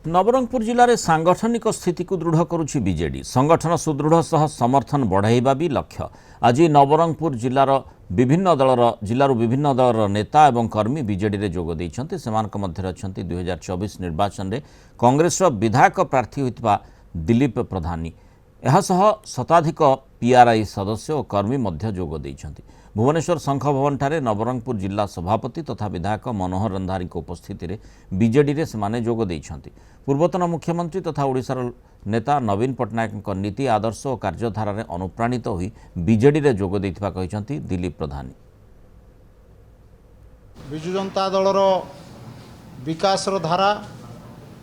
नवरंगपुर जिले में सांगठनिक स्थिति को दृढ़ करुछि बीजेडी। संगठन सुदृढ़ सह समर्थन बढ़ाइबा भी लक्ष्य। आज नवरंगपुर जिलार विभिन्न दलर नेता एवं कर्मी बीजेडी रे जोग दैछन्ति। सेमानक मध्यरे अछन्ति 2024 निर्वाचन में कांग्रेस विधायक प्रार्थी होइतबा दिलीप प्रधानी। एहासह शताधिक पीआरआई सदस्य और कर्मी मध्य जोग दैछन्ति। भुवनेश्वर शंख भवन ठारे नवरंगपुर जिला सभापति तथा विधायक मनोहर रंधारी उपस्थिति रे बीजेडी रे सेमाने जोग दैछन्ति। पूर्वतन मुख्यमंत्री तथा ओडिशार नेता नवीन पट्टनायक नीति आदर्श और कार्यधारा रे अनुप्राणित होई बीजेडी रे जोग दैथिबा कहिसन्ति दिलीप प्रधानी। विजु जनता दलर विकास धारा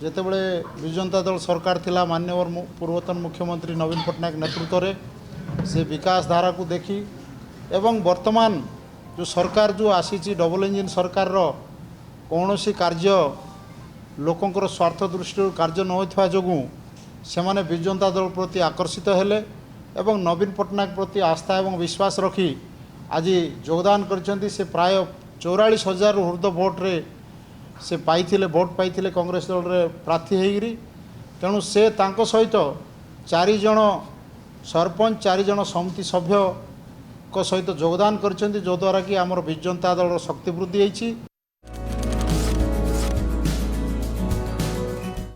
जेतेबेले विजु जनता दल सरकार थिला माननीय पूर्वतन मुख्यमंत्री नवीन पट्टनायक नेतृत्व रे से विकास धारा को देखी एवं वर्तमान जो सरकार जो आसी डबल इंजिन सरकार रो कौनसी कार्य लोकंकर स्वार्थ दृष्टि कार्य न होइथवा जोगु सेमाने विजु जनता दल प्रति आकर्षित हेले एवं नवीन पट्टनायक प्रति आस्था एवं विश्वास रखी आज योगदान करछन्ति। से प्राय 44,000 हृदय भोट रे से पाइथिले भोट पाइथिले कांग्रेस दल रे प्रार्थी हेगिरी। तेणु से तांको सहित 4 जण सरपंच 4 जण समिति सभ्य को सहित योगदान करछन्ति, जो द्वारा कि आमर विजु जनता दल शक्ति वृद्धि होइछि।